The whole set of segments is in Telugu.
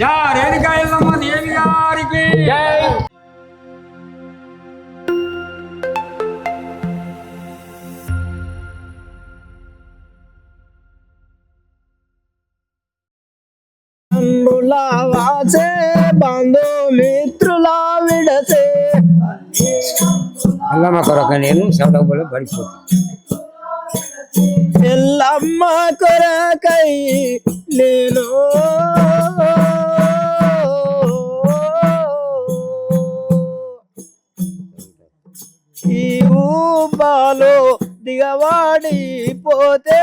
జా రేణుకా ఎల్లమ్మ దేవి గారికి జై. వాసే బంధు మిత్రుల విడసే ఎల్లమ్మ కొరక నేను సౌడబులో పడిపోతుంది. ఎల్లమ్మ కొరకై నేను ఈ ఊబాలో దిగవాడిపోతే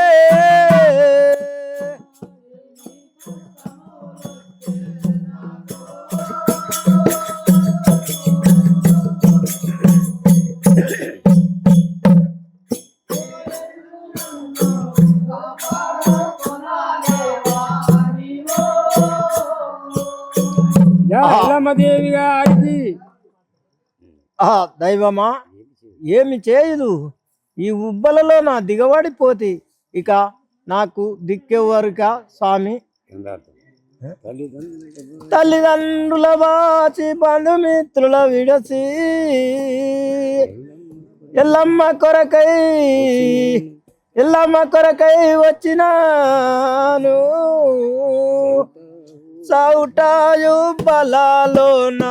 ఎల్లమ్మదేవి గారికి దైవమా ఏమి చేయదు ఈ ఉబ్బలలో నా దిగబడిపోతే ఇక నాకు దిక్కెవరిక స్వామి. తల్లిదండ్రుల బాచి బంధుమిత్రుల విడసి ఎల్లమ్మ కొరకై వచ్చినాను సౌటాయు బలాలోన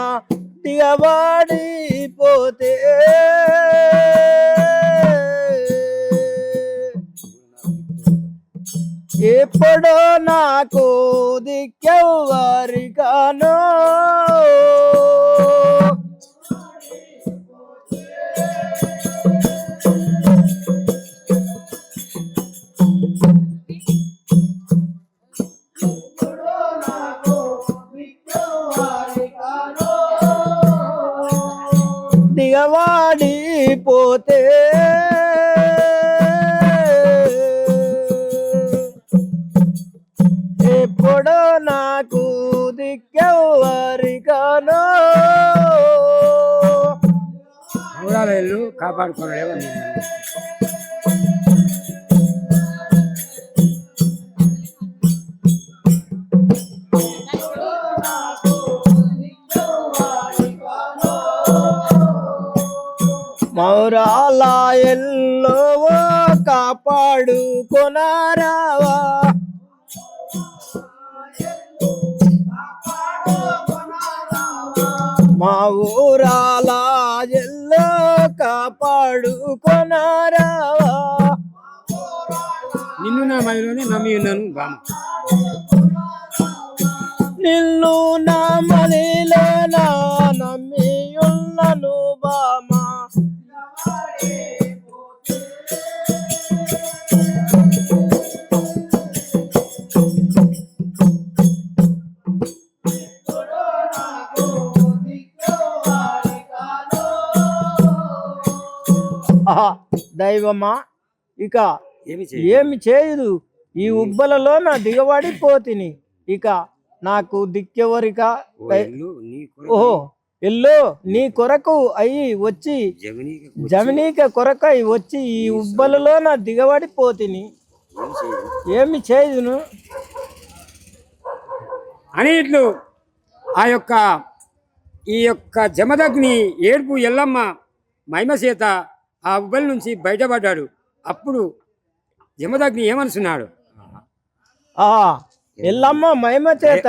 దిగబడిపోతే ఎప్పుడో నాకు దిక్కెవ్వరిగానో దిగవాడిపోతే ఎప్పుడో నాకు దిక్కెవ్వరిగానో వెళ్ళు కాపాడుకోలేవా. మౌరాల ఎల్లో కాపాడుకొనారావా మా ఊరాల ఎల్లో కాపాడుకొనారావా నిన్ను నా మైలోనే నమ్మి ఉన్నాను బామ. నిన్ను నా మదిలోన నమ్మి ఉన్నాను బామా. దైవమా ఇక ఏమి చేయదు ఈ ఉబ్బలలో నా దిగబడిపోతిని ఇక నాకు దిక్కెవరిక. ఓహో ఎల్లో నీ కొరకు అయి వచ్చి జమినీక కొరకై వచ్చి ఈ ఉబ్బలలో నా దిగబడిపోతిని ఏమి చేయదును అని ఇట్లు ఈ యొక్క జమదగ్ని ఏడుపు ఎల్లమ్మ మహిమచేత ఆ ఉబ్బలి నుంచి బయటపడ్డాడు. అప్పుడు జమదగ్ని ఏమనుకున్నాడు, ఎల్లమ్మ మహిమ చేత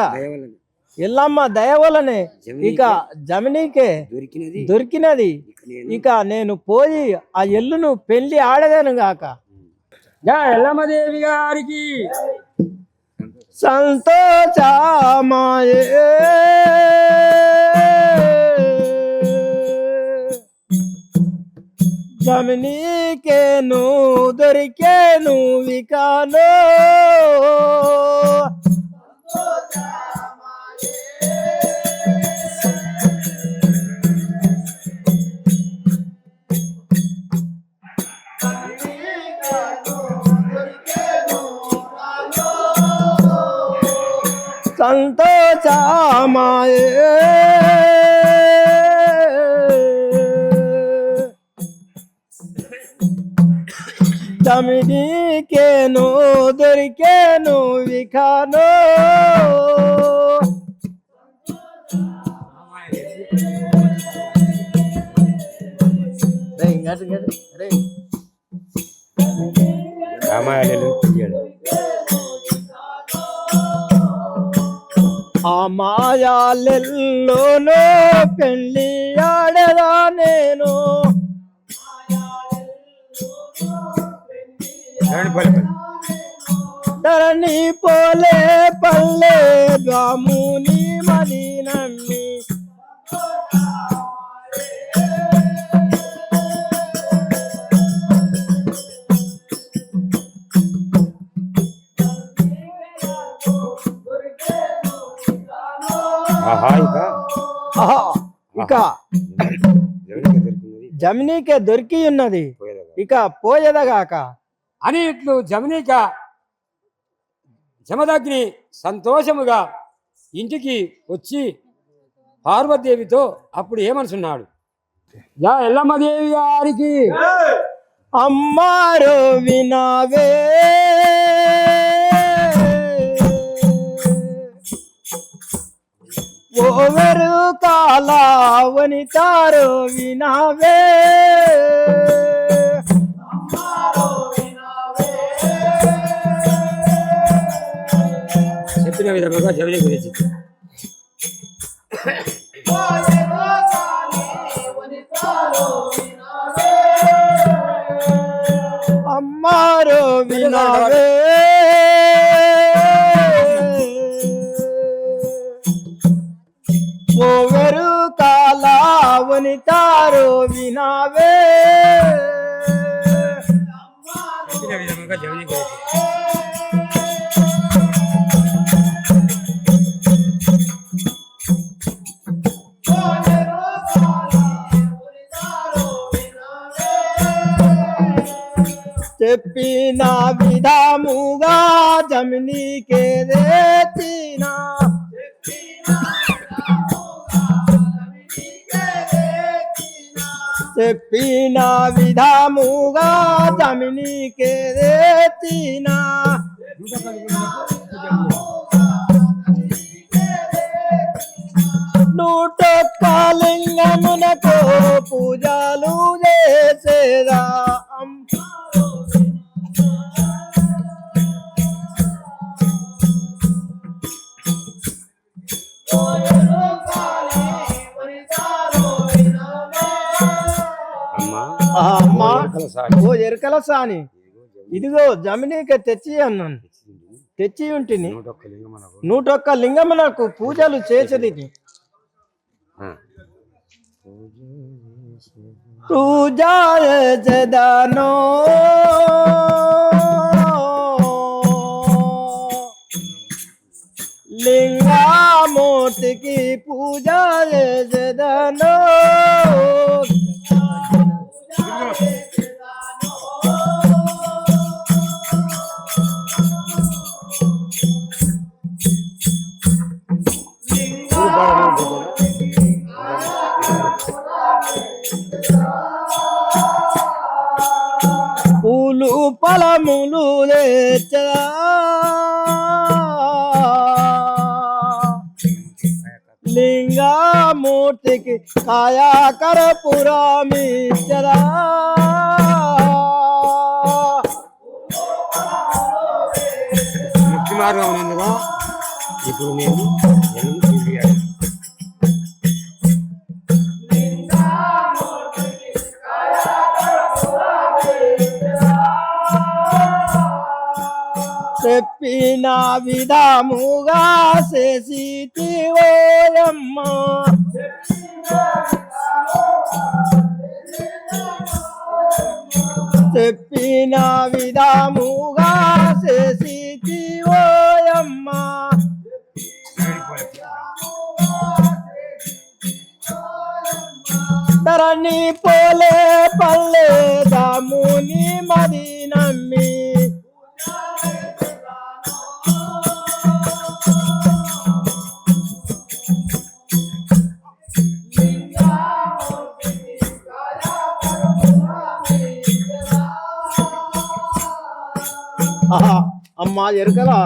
ఎల్లమ్మ దయ వలనే ఇక జమినీకే దొరికినది. ఇక నేను పోయి ఆ ఎల్లును పెళ్లి ఆడదాను గాక. ఎల్లమ్మదేవి గారికి సంతోషమాయే జమినీకేను దొరికేను వికానో సంతోషమాయే జమినీకేను దొరికేను వికానో అరే రామాయణులు తెలియడు. ఆ మాయాలెల్లోనో పెళ్ళి ఆడదా నేను ధరణి పోలే పల్లె ద్వాముని మది నమ్మి ఇక జమినీకే దొరికి ఉన్నది ఇక పోయేదగాక అని ఇట్లు జమదగ్ని సంతోషముగా ఇంటికి వచ్చి పార్వతీదేవితో అప్పుడు ఏమనుకున్నాడు? యా ఎల్లమ్మదేవి గారికి అమ్మారో వినావే ఓవరు కాలావని తారో వినావే చెప్పిన విధముగా జమిని గురించి అమ్మారో వినావే ఓవరు కాలావని తారో వినావే చెప్పిన విధముగా జమిని గురించి చెప్పిన విధముగా జమినీకే దేతినా చెప్పిన విధముగా జమినీకే దేతినా నూటొక్క లింగమునకు పూజలు చేసేదా అమ్మా ఓ ఎరకల సాని ఇదిగో జమినీకి తెచ్చి అన్నాను తెచ్చి ఉంటుంది 101 లింగమునకు పూజలు చేసేది పూజా చేదనో లింగమూర్తికి పూజా చేదనో పూలు ఫలములు తెచ్చదా లింగమూర్తికి కాయాకర పురామిచ్చదా ముఖ్య మార్గం ఉన్నదిగా ఇప్పుడు నేను చెప్పిన విధముగా చేసితివోయమ్మ చెప్పిన విధముగా చేసితివోయమ్మ ధరణి పోలే పల్లె దాముని మది నమ్మి అమ్మా ఎరుకలా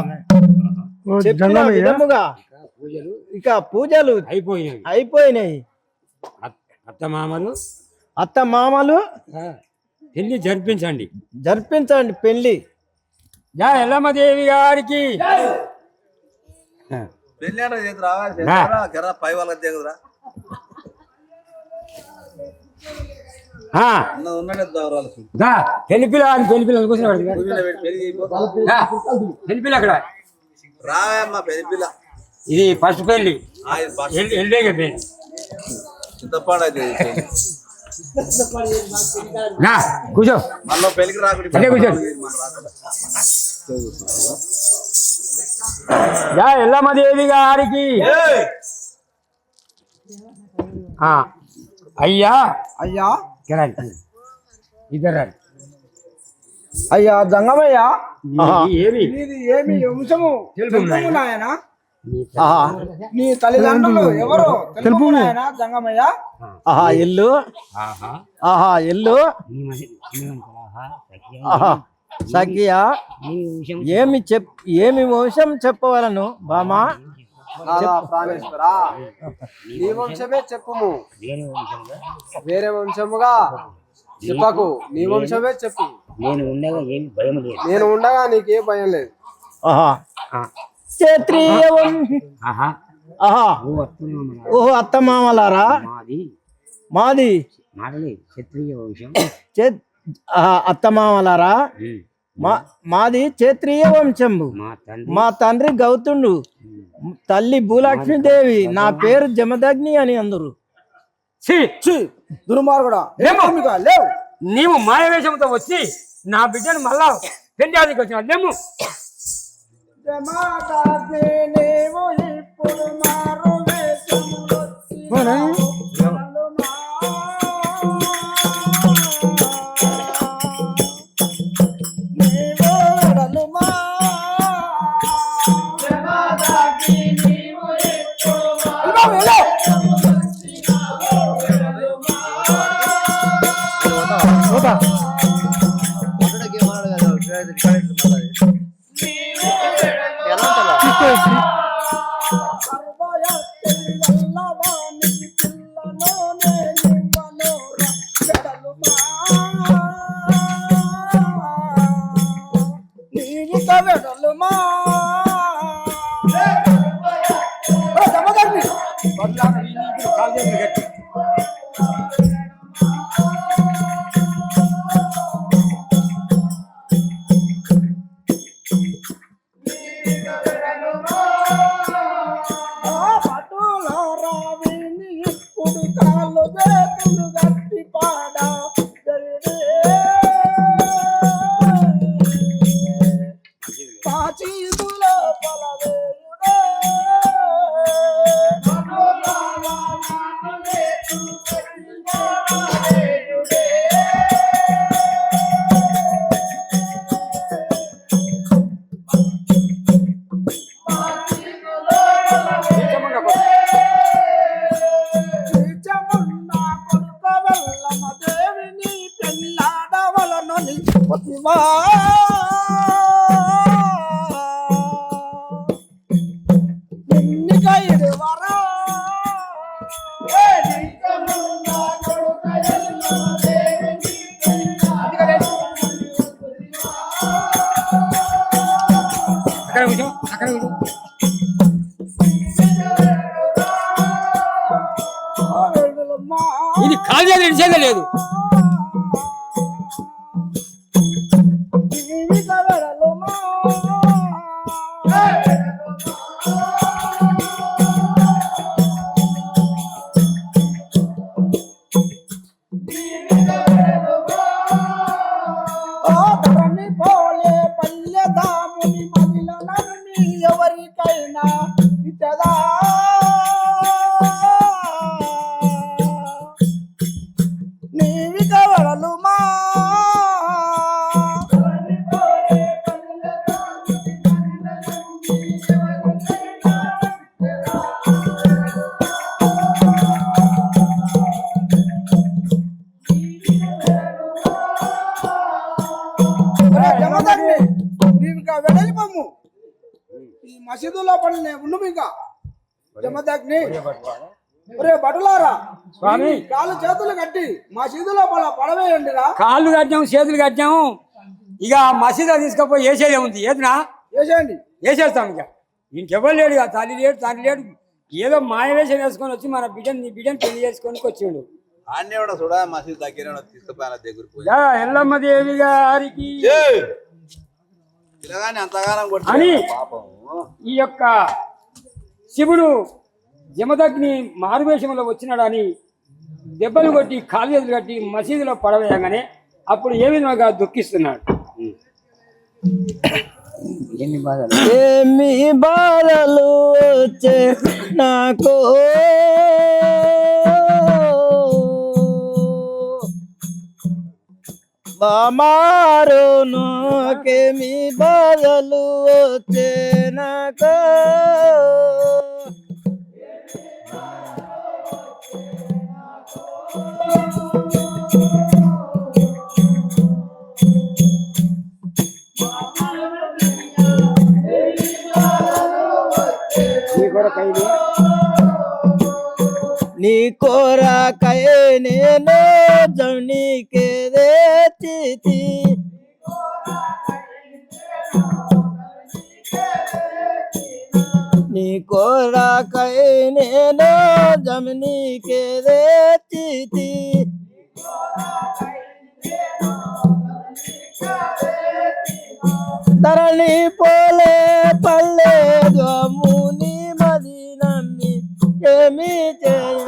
చెప్పిన విధముగా ఇక పూజలు అయిపోయినాయి అయిపోయినాయి అత్తమామలు అత్త మామలు పెళ్లి జరిపించండి. జరిపించండి పెళ్లి. జా ఎల్లమ్మదేవి గారికి. పెళ్లి అంటే పై వాళ్ళకి దిగురా పెళ్లి పిల్ల పెళ్లి పిల్లల కోసం పెళ్లి పిల్ల అక్కడ రావమ్మా పెళ్లి పిల్ల. ఇది ఫస్ట్ పెళ్లి. ఎల్లేగా పెళ్లి చింతపాడు అయితే కూర్చో. మళ్ళీ పెళ్లికి రాకుండా అదే కూర్చో. జా ఎల్లమ్మదేవి గారికి. అయ్యా అయ్యా ఇద్దరు అయ్యా జంగమయ్య, ఏమి ఏమి వంశము తెలుపు నాయన? నీ తల్లిదండ్రులు ఎవరు తెలుపు నాయన జంగమయ్య? ఇల్లు ఇల్లు సఖియా ఏమి వంశం చెప్పవలను బామా? ప్రాణేశ్వరా, నీ వంశమే చెప్పుము, వేరే వంశముగా చెప్పకు. నీ వంశమే చెప్పు. నేను ఉండగా ఏమి భయం లేదు. నేను ఉండగా నీకేం భయం లేదు. క్షత్రియ ఓహో అత్త మామలారా, మాది క్షత్రియ వంశం. అత్త మామలారా, మాది క్షత్రియ వంశము. మా తండ్రి గౌతుండు, తల్లి భూలక్ష్మీదేవి, నా పేరు జమదగ్ని అని అందరు. దుర్మార్గుడా, లేవు. నీవు మాయవేషంతో వచ్చి నా బిడ్డను మళ్ళా పెంచాదికి వచ్చిన లేము. ఇది కాదు నిలిచేదే లేదు. ఎవరికైనా ఇతదా నీవి కవరలు మా వెడలిపోము. ఈ మసీదులో పడిన ఉండు ఇంకా జమదగ్ని ఒరే భటులారా, స్వామి కాళ్ళు చేతులు కట్టి మా చేతి లోపల పడవేయండిరా. కాళ్ళు కట్టాము చేతులు కట్టాము, ఇక మసీదా తీసుకపోయి వేసేదే ఉంది. ఏదినా వేసేయండి. వేసేస్తాం. ఇక ఇంకెవ్వరు లేడు, ఇక తల్లి లేడు తండ్రి లేడు, ఏదో మాయవేషం వేసుకొని వచ్చి మన నీ బిడ్డని పెళ్లి చేసుకొని వచ్చిండు. ఆన్నే కూడా చూడా మసీదు దగ్గర తీసుకుపోయిన దగ్గర పోయి ఎల్లమ్మ దేవి గారికి పిల్లగాని అంతగానం అని పాపం ఈ యొక్క శివుడు జమదగ్ని మారువేషంలో వచ్చినాడని దెబ్బలు కొట్టి కాలు చేతులు కట్టి మసీదులో పడవేయగానే అప్పుడు ఏ విధంగా దుఃఖిస్తున్నాడు. ఏమి బాధలు వచ్చే నాకు, బామారు నాకేమి బాధలు వచ్చే నాకు, నీ కోరకై నేను జమ్నీకే దేతి, నీ కోరకై నేను జమ్నీకే దేతి, ధరణి పోలే పల్లె జముని మదినమ్మి ఏమి చేయ,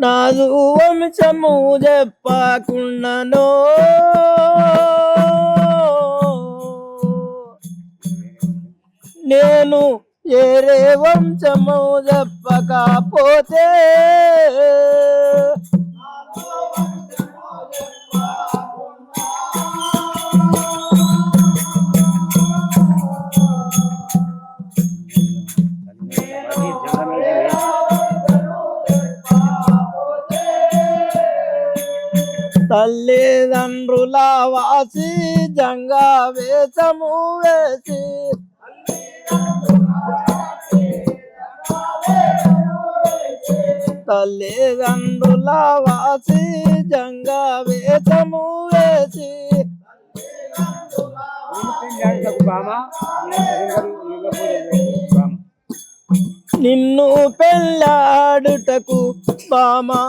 నాదు వంశము చెప్పకుండాను, నేను ఏరే వంశము చెప్పకపోతే, తల్లిదండ్రుల వాసి జంగా వేషము వేసి, తల్లిదండ్రుల వాసి జంగా వేషము వేసి, నిన్ను పెళ్ళాడుటకు బామా,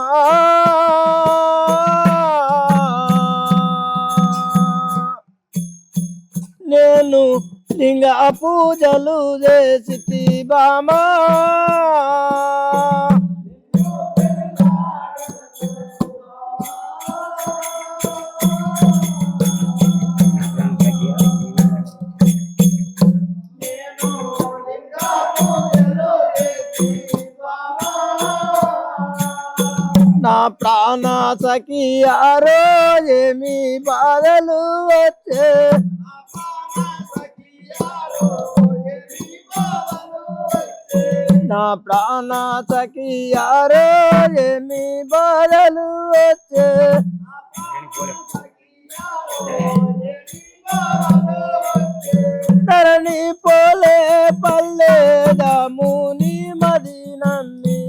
నేను లింగ పూజలు చేసి బామా, నా ప్రాణ సఖియారో ఏమి బాధలు వచ్చే, నా ప్రాణ సఖియారో ఏమి బాధలు వచ్చే, ధరణి పోలే పల్లె దాముని మదినమ్మి,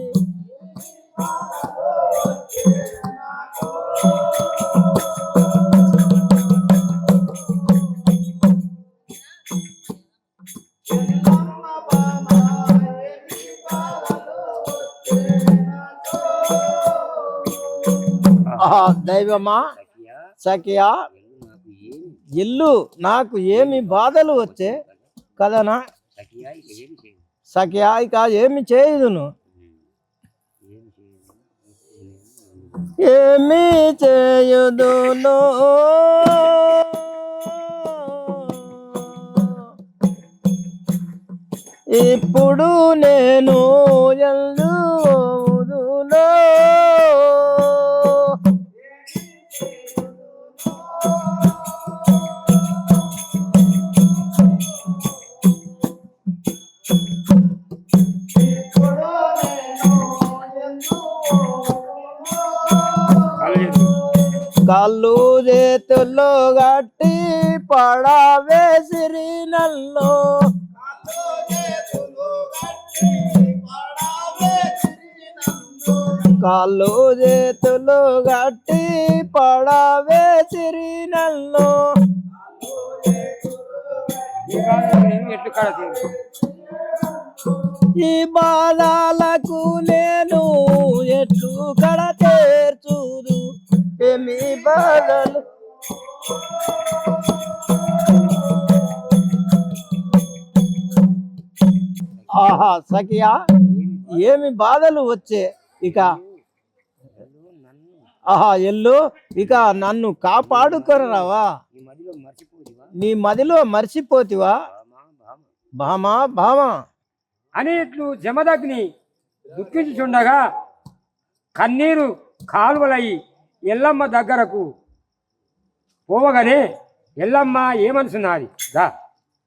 దైవమా సఖియా, ఇల్లు నాకు ఏమి బాధలు వచ్చే కదనా సఖియా, ఇక ఏమి చేయుదును, ఏమి చేయుదును, ఇప్పుడు నేను ఎల్లుదును, కాళ్ళు చేతుల్లో గట్టి పడవేసిరి నన్ను కాళ్ళు చేతులు గట్టి పడవేసిరి నన్ను ఎట్లు కాడ తీరు. ఈ బాధలకు నేను ఎట్లు కడ తీర్చుదు ఏమి బాధలు ఆహా సఖియా ఏమి బాధలు వచ్చే ఇక ఆహా ఎల్లు ఇక నన్ను కాపాడుకొనరావా నీ మదిలో మర్చిపోతివా భామా భామా అని ఇట్లు జమదగ్ని దుఃఖించుచుండగా కన్నీరు కాలువలయ్యి ఎల్లమ్మ దగ్గరకు పోవగానే ఎల్లమ్మ ఏమనుసున్నది దా